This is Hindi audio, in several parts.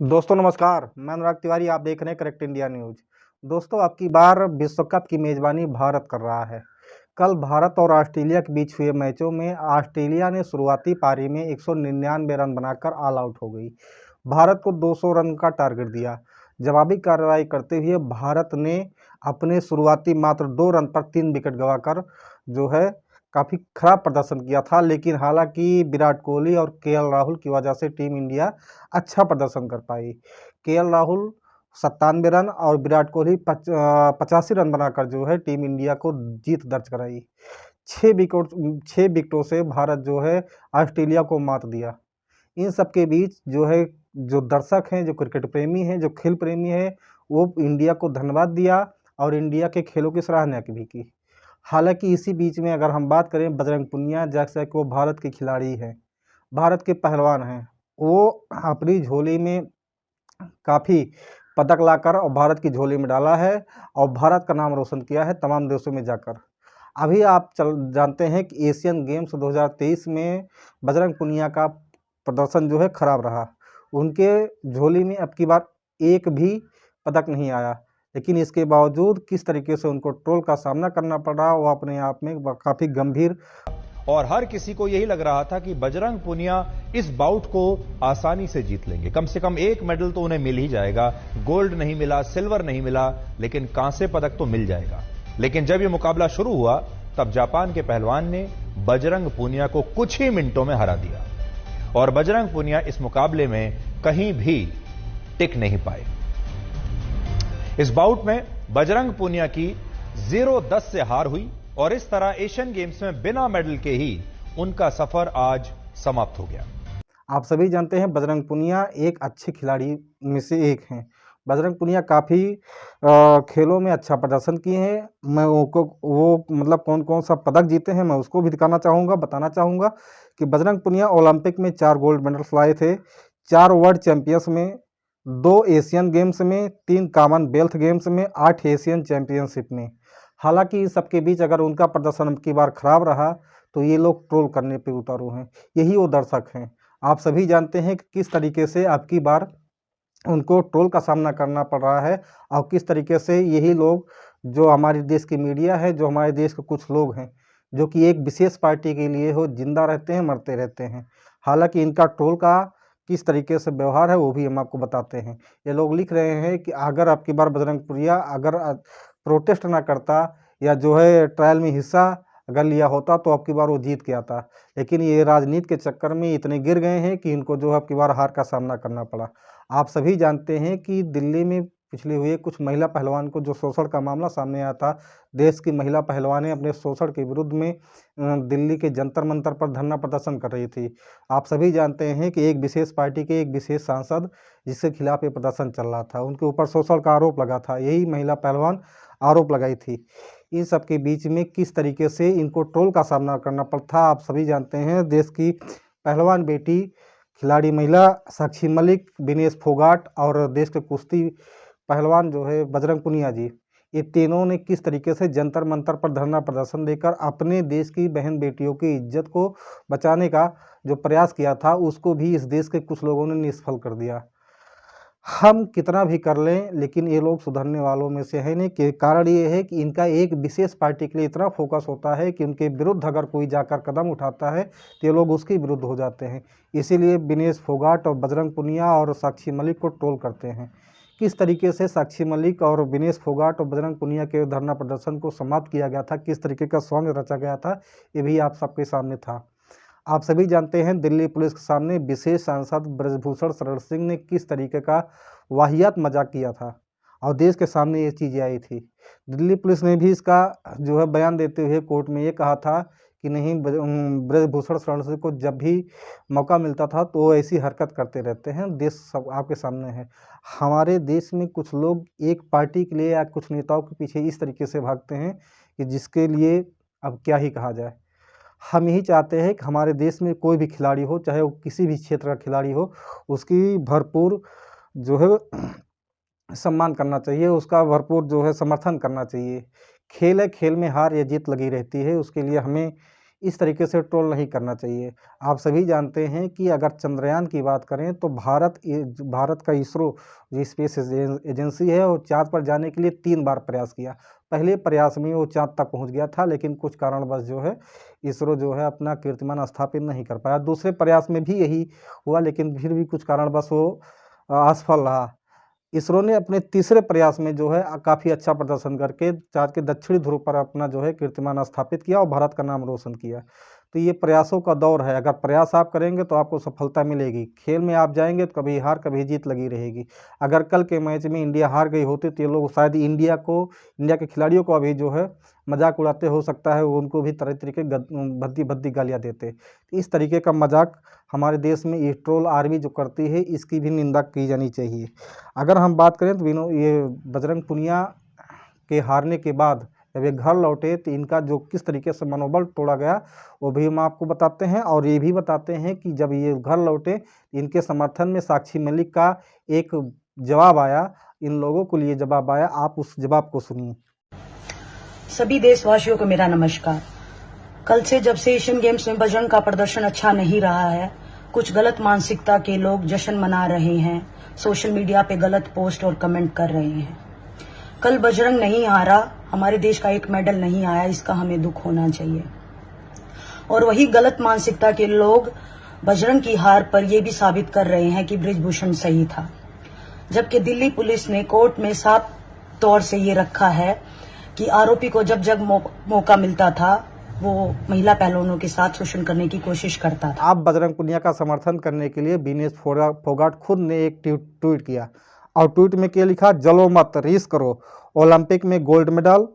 दोस्तों नमस्कार, मैं अनुराग तिवारी, आप देख रहे हैं करेक्ट इंडिया न्यूज़। दोस्तों अब की बार विश्व कप की मेज़बानी भारत कर रहा है। कल भारत और ऑस्ट्रेलिया के बीच हुए मैचों में ऑस्ट्रेलिया ने शुरुआती पारी में 199 रन बनाकर ऑल आउट हो गई। भारत को 200 रन का टारगेट दिया। जवाबी कार्रवाई करते हुए भारत ने अपने शुरुआती मात्र 2 रन पर 3 विकेट गंवाकर जो है काफ़ी खराब प्रदर्शन किया था, लेकिन हालांकि विराट कोहली और केएल राहुल की वजह से टीम इंडिया अच्छा प्रदर्शन कर पाई। केएल राहुल 97 रन और विराट कोहली 85 रन बनाकर जो है टीम इंडिया को जीत दर्ज कराई। 6 विकेटों से भारत जो है ऑस्ट्रेलिया को मात दिया। इन सब के बीच जो है जो दर्शक हैं, जो क्रिकेट प्रेमी हैं, जो खेल प्रेमी हैं, वो इंडिया को धन्यवाद दिया और इंडिया के खेलों की सराहना भी की। हालाँकि इसी बीच में अगर हम बात करें बजरंग पुनिया, जैसा कि वो भारत के खिलाड़ी हैं, भारत के पहलवान हैं, वो अपनी झोली में काफ़ी पदक लाकर और भारत की झोली में डाला है और भारत का नाम रोशन किया है तमाम देशों में जाकर। अभी आप जानते हैं कि एशियन गेम्स 2023 में बजरंग पुनिया का प्रदर्शन जो है खराब रहा। उनके झोली में अब की बार एक भी पदक नहीं आया, लेकिन इसके बावजूद किस तरीके से उनको ट्रोल का सामना करना पड़ा, वो अपने आप में काफ़ी गंभीर। और हर किसी को यही लग रहा था कि बजरंग पुनिया इस बाउट को आसानी से जीत लेंगे। कम से कम एक मेडल तो उन्हें मिल ही जाएगा। गोल्ड नहीं मिला, सिल्वर नहीं मिला, लेकिन कांस्य पदक तो मिल जाएगा। लेकिन जब यह मुकाबला शुरू हुआ तब जापान के पहलवान ने बजरंग पुनिया को कुछ ही मिनटों में हरा दिया और बजरंग पुनिया इस मुकाबले में कहीं भी टिक नहीं पाए। इस बाउट में बजरंग पुनिया की 0-10 से हार हुई और इस तरह एशियन गेम्स में बिना मेडल के ही उनका सफर आज समाप्त हो गया। आप सभी जानते हैं बजरंग पुनिया एक अच्छे खिलाड़ी में से एक हैं। बजरंग पुनिया काफ़ी खेलों में अच्छा प्रदर्शन किए हैं। मैं वो मतलब कौन-कौन सा पदक जीते हैं मैं उसको भी दिखाना चाहूँगा, बताना चाहूँगा कि बजरंग पुनिया ओलंपिक में 4 गोल्ड मेडल्स लाए थे, 4 वर्ल्ड चैंपियंस में, 2 एशियन गेम्स में, 3 कॉमनवेल्थ गेम्स में, 8 एशियन चैंपियनशिप में। हालाँकि इस सब के बीच अगर उनका प्रदर्शन अब की बार खराब रहा, तो ये लोग ट्रोल करने पे उतारू हैं। यही वो दर्शक हैं। आप सभी जानते हैं कि किस तरीके से अब की बार उनको ट्रोल का सामना करना पड़ रहा है और किस तरीके से यही लोग, जो हमारे देश की मीडिया है, जो हमारे देश के कुछ लोग हैं, जो कि एक विशेष पार्टी के लिए हो जिंदा रहते हैं, मरते रहते हैं। हालांकि इनका ट्रोल का किस तरीके से व्यवहार है वो भी हम आपको बताते हैं। ये लोग लिख रहे हैं कि अगर अब की बार बजरंग पुनिया अगर प्रोटेस्ट ना करता या जो है ट्रायल में हिस्सा अगर लिया होता तो अब की बार वो जीत के आता, लेकिन ये राजनीति के चक्कर में इतने गिर गए हैं कि इनको जो है अब की बार हार का सामना करना पड़ा। आप सभी जानते हैं कि दिल्ली में पिछले हुए कुछ महिला पहलवान को जो शोषण का मामला सामने आया था, देश की महिला पहलवानें अपने शोषण के विरुद्ध में दिल्ली के जंतर मंतर पर धरना प्रदर्शन कर रही थी। आप सभी जानते हैं कि एक विशेष पार्टी के एक विशेष सांसद जिसके खिलाफ ये प्रदर्शन चल रहा था, उनके ऊपर शोषण का आरोप लगा था, यही महिला पहलवान आरोप लगाई थी। इन सब के बीच में किस तरीके से इनको ट्रोल का सामना करना पड़ता, आप सभी जानते हैं। देश की पहलवान बेटी खिलाड़ी महिला साक्षी मलिक, विनेश फोगाट और देश के कुश्ती पहलवान जो है बजरंग पुनिया जी, ये तीनों ने किस तरीके से जंतर मंतर पर धरना प्रदर्शन देकर अपने देश की बहन बेटियों की इज्जत को बचाने का जो प्रयास किया था, उसको भी इस देश के कुछ लोगों ने निष्फल कर दिया। हम कितना भी कर लें, लेकिन ये लोग सुधरने वालों में से है नहीं। कि कारण ये है कि इनका एक विशेष पार्टी के लिए इतना फोकस होता है कि उनके विरुद्ध अगर कोई जाकर कदम उठाता है तो ये लोग उसके विरुद्ध हो जाते हैं। इसीलिए विनेश फोगाट और बजरंग पुनिया और साक्षी मलिक को ट्रोल करते हैं। किस तरीके से साक्षी मलिक और विनेश फोगाट और बजरंग पुनिया के धरना प्रदर्शन को समाप्त किया गया था, किस तरीके का सॉन्ग रचा गया था, ये भी आप सबके सामने था। आप सभी जानते हैं दिल्ली पुलिस के सामने विशेष सांसद ब्रजभूषण शरण सिंह ने किस तरीके का वाहियात मजाक किया था और देश के सामने ये चीज़ें आई थी। दिल्ली पुलिस ने भी इसका जो है बयान देते हुए कोर्ट में ये कहा था कि नहीं, ब्रजभूषण शरण सिंह को जब भी मौका मिलता था तो वो ऐसी हरकत करते रहते हैं। देश सब आपके सामने है। हमारे देश में कुछ लोग एक पार्टी के लिए या कुछ नेताओं के पीछे इस तरीके से भागते हैं कि जिसके लिए अब क्या ही कहा जाए। हम यही चाहते हैं कि हमारे देश में कोई भी खिलाड़ी हो, चाहे वो किसी भी क्षेत्र का खिलाड़ी हो, उसकी भरपूर जो है सम्मान करना चाहिए, उसका भरपूर जो है समर्थन करना चाहिए। खेल है, खेल में हार या जीत लगी रहती है, उसके लिए हमें इस तरीके से ट्रोल नहीं करना चाहिए। आप सभी जानते हैं कि अगर चंद्रयान की बात करें तो भारत का इसरो जो स्पेस एजेंसी है वो चाँद पर जाने के लिए 3 बार प्रयास किया। पहले प्रयास में वो चाँद तक पहुंच गया था, लेकिन कुछ कारणवश जो है इसरो जो है अपना कीर्तिमान स्थापित नहीं कर पाया। दूसरे प्रयास में भी यही हुआ, लेकिन फिर भी कुछ कारणवश वो असफल रहा। इसरो ने अपने तीसरे प्रयास में जो है काफ़ी अच्छा प्रदर्शन करके चाँद के दक्षिणी ध्रुव पर अपना जो है कीर्तिमान स्थापित किया और भारत का नाम रोशन किया। तो ये प्रयासों का दौर है, अगर प्रयास आप करेंगे तो आपको सफलता मिलेगी। खेल में आप जाएंगे तो कभी हार कभी जीत लगी रहेगी। अगर कल के मैच में इंडिया हार गई होती तो ये लोग शायद इंडिया के खिलाड़ियों को अभी जो है मजाक उड़ाते, हो सकता है वो उनको भी तरह तरीके भद्दी भद्दी गालियाँ देते। इस तरीके का मजाक हमारे देश में ये ट्रोल आर्मी जो करती है इसकी भी निंदा की जानी चाहिए। अगर हम बात करें तो ये बजरंग पुनिया के हारने के बाद जब ये घर लौटे तो इनका जो किस तरीके से मनोबल तोड़ा गया वो भी हम आपको बताते हैं, और ये भी बताते हैं कि जब ये घर लौटे इनके समर्थन में साक्षी मलिक का एक जवाब आया, इन लोगों को लिए जवाब आया। आप उस जवाब को सुनिए। सभी देशवासियों को मेरा नमस्कार। कल से जब से एशियन गेम्स में बजरंग का प्रदर्शन अच्छा नहीं रहा है, कुछ गलत मानसिकता के लोग जश्न मना रहे हैं, सोशल मीडिया पे गलत पोस्ट और कमेंट कर रहे हैं। कल बजरंग नहीं हारा, हमारे देश का एक मेडल नहीं आया, इसका हमें दुख होना चाहिए। और वही गलत मानसिकता के लोग बजरंग की हार पर यह भी साबित कर रहे हैं कि बृजभूषण सही था, जबकि दिल्ली पुलिस ने कोर्ट में साफ तौर से ये रखा है कि आरोपी को जब जब मौका मिलता था वो महिला पहलवानों के साथ शोषण करने की कोशिश करता था। आप बजरंग पुनिया का समर्थन करने के लिए विनेश फोगाट खुद ने एक ट्वीट किया, और ट्वीट में क्या लिखा, जलो मत, रीस करो, ओलंपिक में gold medal,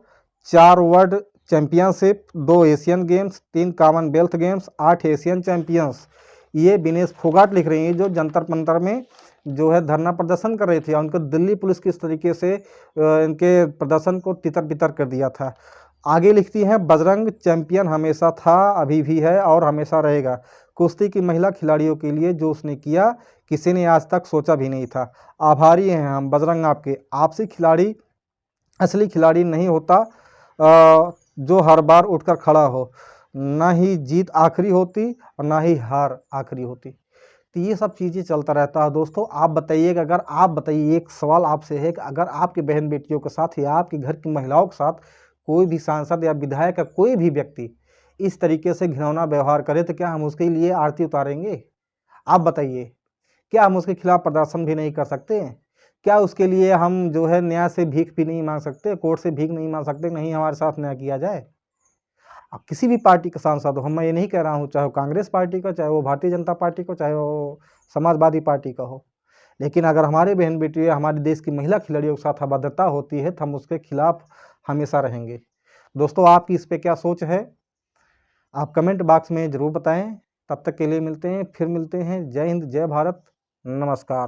4 world championship, 2 Asian games, 3 Commonwealth games, 8 Asian champions. ये विनेश फोगाट लिख रही हैं जो जंतर मंतर में जो है धरना प्रदर्शन कर रहे थे। उनको दिल्ली पुलिस किस तरीके से इनके प्रदर्शन को तितर बितर कर दिया था। आगे लिखती हैं, बजरंग चैंपियन हमेशा था, अभी भी है और हमेशा रहेगा। कुश्ती की महिला खिलाड़ियों के लिए जो उसने किया किसी ने आज तक सोचा भी नहीं था। आभारी हैं हम बजरंग आपके। आपसी खिलाड़ी असली खिलाड़ी नहीं होता जो हर बार उठकर खड़ा हो, ना ही जीत आखिरी होती और ना ही हार आखिरी होती। तो ये सब चीज़ें चलता रहता है। दोस्तों आप बताइएगा, अगर आप बताइए, एक सवाल आपसे है कि अगर आपके बहन बेटियों के साथ या आपके घर की महिलाओं के साथ कोई भी सांसद या विधायक या कोई भी व्यक्ति इस तरीके से घिनौना व्यवहार करे तो क्या हम उसके लिए आरती उतारेंगे? आप बताइए, क्या हम उसके खिलाफ प्रदर्शन भी नहीं कर सकते? क्या उसके लिए हम जो है न्याय से भीख भी नहीं मांग सकते, कोर्ट से भीख नहीं मांग सकते, नहीं हमारे साथ न्याय किया जाए? अब किसी भी पार्टी का सांसद हो, मैं ये नहीं कह रहा हूँ चाहे वो कांग्रेस पार्टी का, चाहे वो भारतीय जनता पार्टी को, चाहे वो समाजवादी पार्टी का हो, लेकिन अगर हमारे बहन बेटी या हमारे देश की महिला खिलाड़ियों के साथ अभद्रता होती है तो हम उसके खिलाफ हमेशा रहेंगे। दोस्तों आपकी इस पे क्या सोच है, आप कमेंट बॉक्स में ज़रूर बताएं। तब तक के लिए फिर मिलते हैं। जय हिंद, जय भारत, नमस्कार।